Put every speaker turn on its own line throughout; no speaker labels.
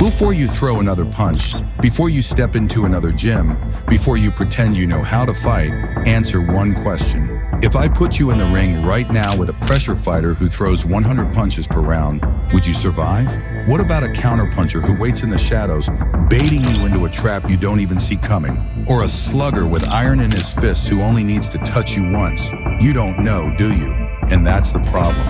Before you throw another punch, before you step into another gym, before you pretend you know how to fight, answer one question. If I put you in the ring right now with a pressure fighter who throws 100 punches per round, would you survive? What about a counterpuncher who waits in the shadows, baiting you into a trap you don't even see coming? Or a slugger with iron in his fists who only needs to touch you once? You don't know, do you? And that's the problem.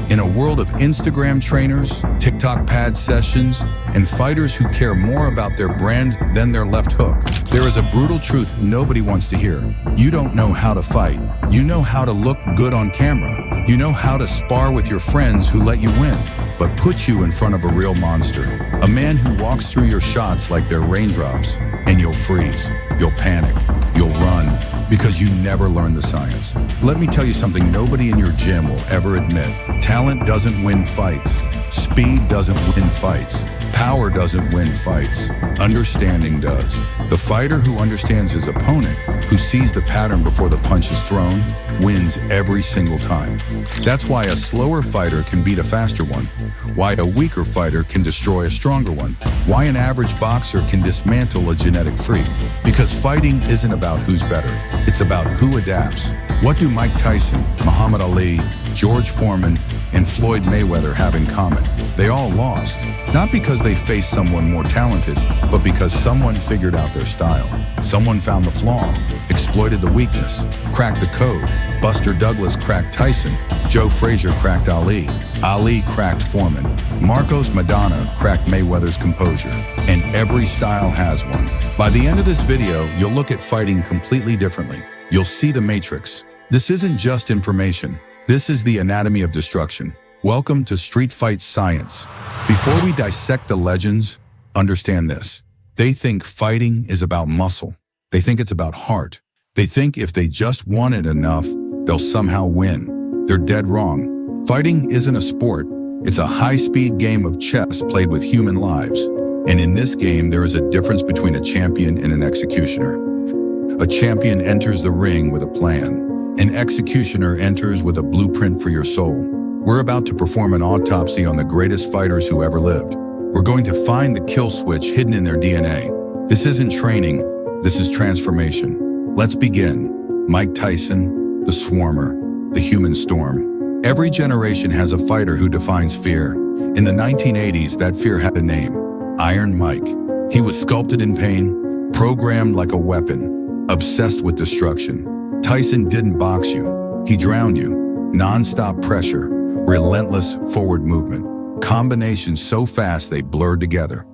In a world of Instagram trainers, TikTok pad sessions, and fighters who care more about their brand than their left hook, there is a brutal truth nobody wants to hear. You don't know how to fight. You know how to look good on camera. You know how to spar with your friends who let you win. But put you in front of a real monster, a man who walks through your shots like they're raindrops, and you'll freeze, you'll panic, you'll run, because you never learned the science. Let me tell you something nobody in your gym will ever admit. Talent doesn't win fights. Speed doesn't win fights. Power doesn't win fights. Understanding does. The fighter who understands his opponent, who sees the pattern before the punch is thrown, wins every single time. That's why a slower fighter can beat a faster one. Why a weaker fighter can destroy a stronger one. Why an average boxer can dismantle a genetic freak. Because fighting isn't about who's better. It's about who adapts. What do Mike Tyson, Muhammad Ali, George Foreman, and Floyd Mayweather have in common? They all lost, not because they faced someone more talented, but because someone figured out their style. Someone found the flaw, exploited the weakness, cracked the code. Buster Douglas cracked Tyson, Joe Frazier cracked Ali, Ali cracked Foreman, Marcos Maidana cracked Mayweather's composure, and every style has one. By the end of this video, you'll look at fighting completely differently. You'll see the matrix. This isn't just information. This is the anatomy of destruction. Welcome to Street Fight Science. Before we dissect the legends, understand this. They think fighting is about muscle. They think it's about heart. They think if they just want it enough, they'll somehow win. They're dead wrong. Fighting isn't a sport. It's a high-speed game of chess played with human lives. And in this game, there is a difference between a champion and an executioner. A champion enters the ring with a plan. An executioner enters with a blueprint for your soul. We're about to perform an autopsy on the greatest fighters who ever lived. We're going to find the kill switch hidden in their DNA. This isn't training, this is transformation. Let's begin. Mike Tyson, the Swarmer, the Human Storm. Every generation has a fighter who defines fear. In the 1980s, that fear had a name, Iron Mike. He was sculpted in pain, programmed like a weapon, obsessed with destruction. Tyson didn't box you, he drowned you. Non-stop pressure, relentless forward movement, combinations so fast they blurred together.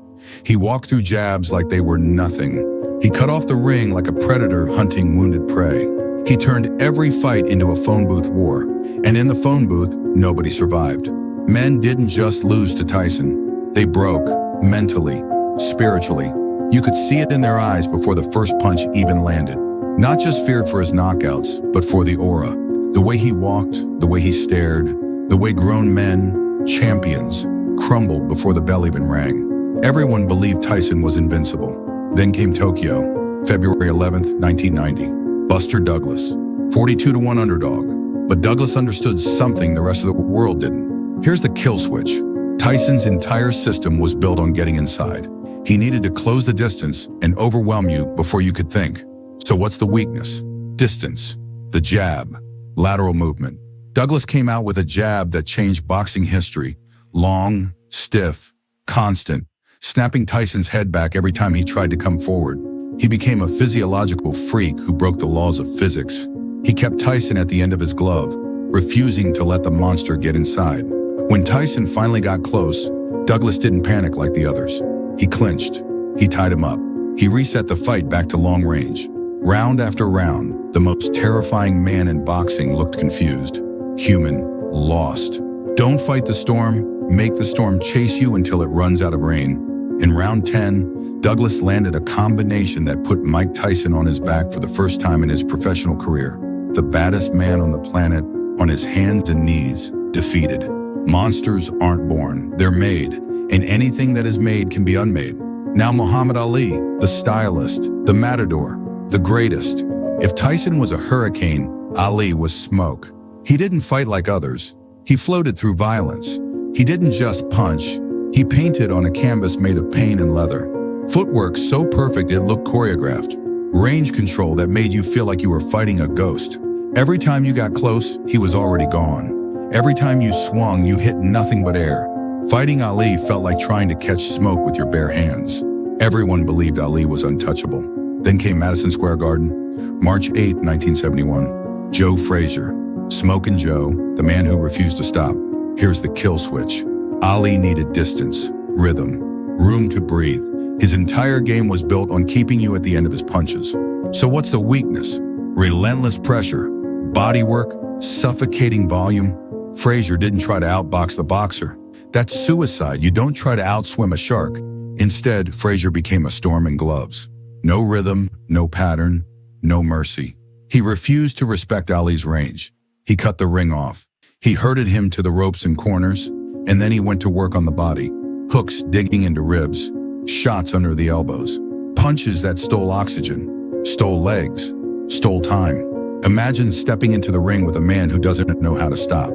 He walked through jabs like they were nothing. He cut off the ring like a predator hunting wounded prey. He turned every fight into a phone booth war, and in the phone booth, nobody survived. Men didn't just lose to Tyson, they broke, mentally, spiritually. You could see it in their eyes before the first punch even landed. Not just feared for his knockouts, but for the aura. The way he walked, the way he stared, the way grown men, champions, crumbled before the bell even rang. Everyone believed Tyson was invincible. Then came Tokyo, February 11th, 1990. Buster Douglas, 42-1 underdog. But Douglas understood something the rest of the world didn't. Here's the kill switch. Tyson's entire system was built on getting inside. He needed to close the distance and overwhelm you before you could think. So what's the weakness? Distance, the jab, lateral movement. Douglas came out with a jab that changed boxing history. Long, stiff, constant, snapping Tyson's head back every time he tried to come forward. He became a physiological freak who broke the laws of physics. He kept Tyson at the end of his glove, refusing to let the monster get inside. When Tyson finally got close, Douglas didn't panic like the others. He clinched. He tied him up. He reset the fight back to long range. Round after round, the most terrifying man in boxing looked confused, human, lost. Don't fight the storm, make the storm chase you until it runs out of rain. In round 10, Douglas landed a combination that put Mike Tyson on his back for the first time in his professional career. The baddest man on the planet, on his hands and knees, defeated. Monsters aren't born, they're made, and anything that is made can be unmade. Now Muhammad Ali, the Stylist, the Matador, the greatest. If Tyson was a hurricane, Ali was smoke. He didn't fight like others. He floated through violence. He didn't just punch. He painted on a canvas made of pain and leather. Footwork so perfect it looked choreographed. Range control that made you feel like you were fighting a ghost. Every time you got close, he was already gone. Every time you swung, you hit nothing but air. Fighting Ali felt like trying to catch smoke with your bare hands. Everyone believed Ali was untouchable. Then came Madison Square Garden, March 8, 1971. Joe Frazier, Smokin' Joe, the man who refused to stop. Here's the kill switch. Ali needed distance, rhythm, room to breathe. His entire game was built on keeping you at the end of his punches. So what's the weakness? Relentless pressure, body work, suffocating volume. Frazier didn't try to outbox the boxer. That's suicide. You don't try to outswim a shark. Instead, Frazier became a storm in gloves. No rhythm, no pattern, no mercy. He refused to respect Ali's range. He cut the ring off. He herded him to the ropes and corners, and then he went to work on the body. Hooks digging into ribs, shots under the elbows, punches that stole oxygen, stole legs, stole time. Imagine stepping into the ring with a man who doesn't know how to stop.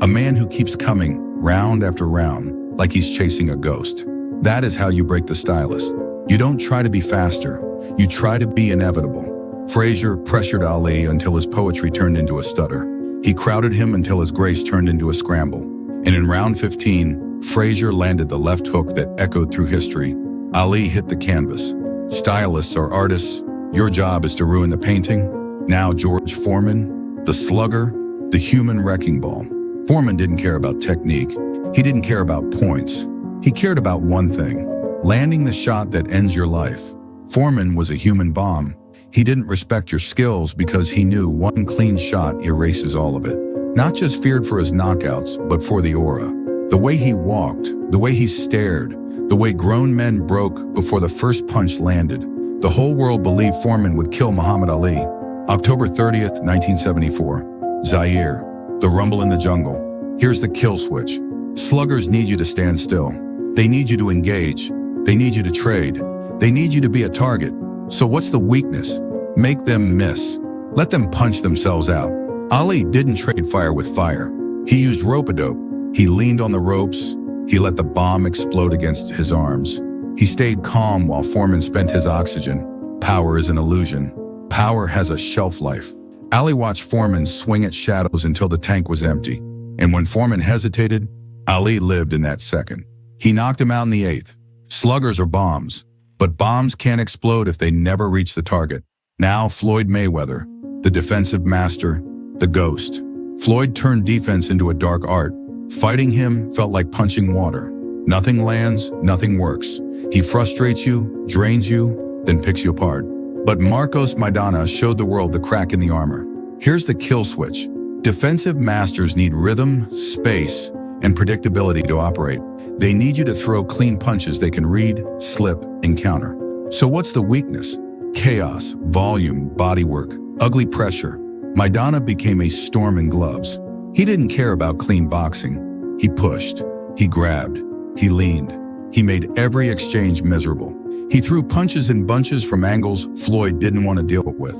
A man who keeps coming round after round like he's chasing a ghost. That is how you break the Stylist. You don't try to be faster. You try to be inevitable. Frazier pressured Ali until his poetry turned into a stutter. He crowded him until his grace turned into a scramble. And in round 15, Frazier landed the left hook that echoed through history. Ali hit the canvas. Stylists are artists. Your job is to ruin the painting. Now George Foreman, the Slugger, the human wrecking ball. Foreman didn't care about technique. He didn't care about points. He cared about one thing, landing the shot that ends your life. Foreman was a human bomb. He didn't respect your skills because he knew one clean shot erases all of it. Not just feared for his knockouts, but for the aura. The way he walked, the way he stared, the way grown men broke before the first punch landed. The whole world believed Foreman would kill Muhammad Ali. October 30th, 1974. Zaire, the rumble in the jungle. Here's the kill switch. Sluggers need you to stand still. They need you to engage. They need you to trade. They need you to be a target. So what's the weakness? Make them miss. Let them punch themselves out. Ali didn't trade fire with fire. He used rope-a-dope. He leaned on the ropes. He let the bomb explode against his arms. He stayed calm while Foreman spent his oxygen. Power is an illusion. Power has a shelf life. Ali watched Foreman swing at shadows until the tank was empty. And when Foreman hesitated, Ali lived in that second. He knocked him out in the 8th. Sluggers are bombs, but bombs can't explode if they never reach the target. Now Floyd Mayweather, the defensive master, the ghost. Floyd turned defense into a dark art. Fighting him felt like punching water. Nothing lands, nothing works. He frustrates you, drains you, then picks you apart. But Marcos Maidana showed the world the crack in the armor. Here's the kill switch. Defensive masters need rhythm, space, and predictability to operate. They need you to throw clean punches they can read, slip, and counter. So what's the weakness? Chaos, volume, bodywork, ugly pressure. Maidana became a storm in gloves. He didn't care about clean boxing. He pushed, he grabbed, he leaned. He made every exchange miserable. He threw punches in bunches from angles Floyd didn't want to deal with.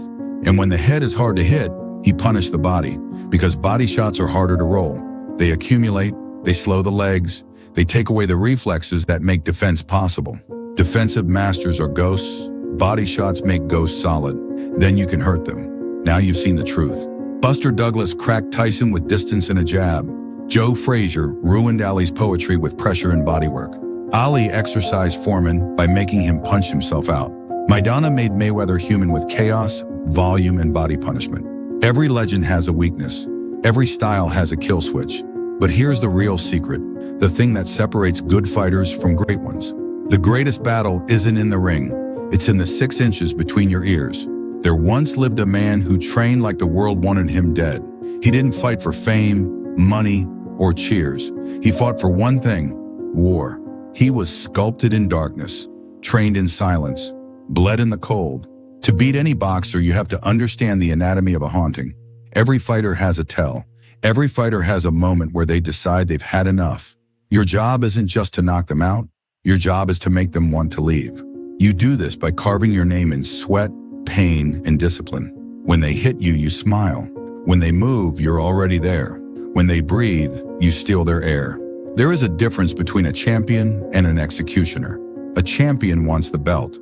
And when the head is hard to hit, he punished the body, because body shots are harder to roll. They accumulate, they slow the legs, they take away the reflexes that make defense possible. Defensive masters are ghosts. Body shots make ghosts solid. Then you can hurt them. Now you've seen the truth. Buster Douglas cracked Tyson with distance and a jab. Joe Frazier ruined Ali's poetry with pressure and bodywork. Ali exercised Foreman by making him punch himself out. Maidana made Mayweather human with chaos, volume, and body punishment. Every legend has a weakness. Every style has a kill switch. But here's the real secret, the thing that separates good fighters from great ones. The greatest battle isn't in the ring. It's in the 6 inches between your ears. There once lived a man who trained like the world wanted him dead. He didn't fight for fame, money, or cheers. He fought for one thing, war. He was sculpted in darkness, trained in silence, bled in the cold. To beat any boxer, you have to understand the anatomy of a haunting. Every fighter has a tell. Every fighter has a moment where they decide they've had enough. Your job isn't just to knock them out. Your job is to make them want to leave. You do this by carving your name in sweat, pain, and discipline. When they hit you, you smile. When they move, you're already there. When they breathe, you steal their air. There is a difference between a champion and an executioner. A champion wants the belt.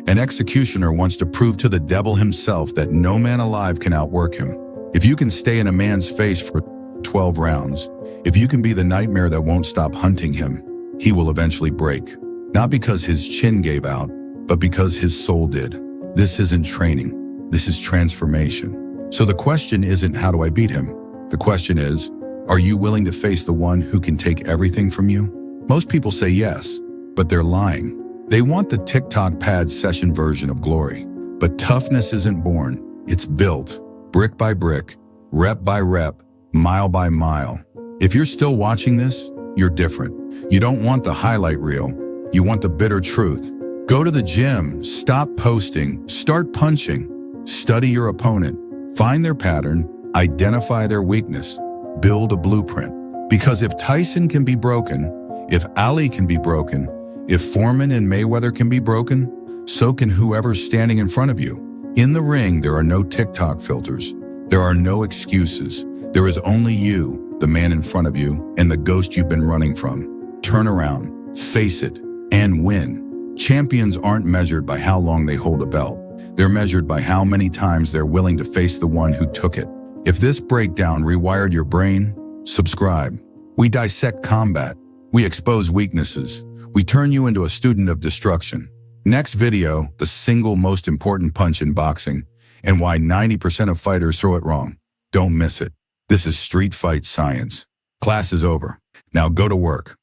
An executioner wants to prove to the devil himself that no man alive can outwork him. If you can stay in a man's face for 12 rounds, if you can be the nightmare that won't stop hunting him, he will eventually break. Not because his chin gave out, but because his soul did. This isn't training. This is transformation. So the question isn't, how do I beat him? The question is, are you willing to face the one who can take everything from you? Most people say yes, but they're lying. They want the TikTok pad session version of glory. But toughness isn't born. It's built, brick by brick, rep by rep, mile by mile. If you're still watching this, you're different. You don't want the highlight reel. You want the bitter truth. Go to the gym, stop posting, start punching. Study your opponent, find their pattern, identify their weakness, build a blueprint. Because if Tyson can be broken, if Ali can be broken, if Foreman and Mayweather can be broken, so can whoever's standing in front of you. In the ring, there are no TikTok filters. There are no excuses. There is only you, the man in front of you, and the ghost you've been running from. Turn around, face it, and win. Champions aren't measured by how long they hold a belt. They're measured by how many times they're willing to face the one who took it. If this breakdown rewired your brain, subscribe. We dissect combat. We expose weaknesses. We turn you into a student of destruction. Next video, the single most important punch in boxing and why 90% of fighters throw it wrong. Don't miss it. This is street fight science. Class is over. Now go to work.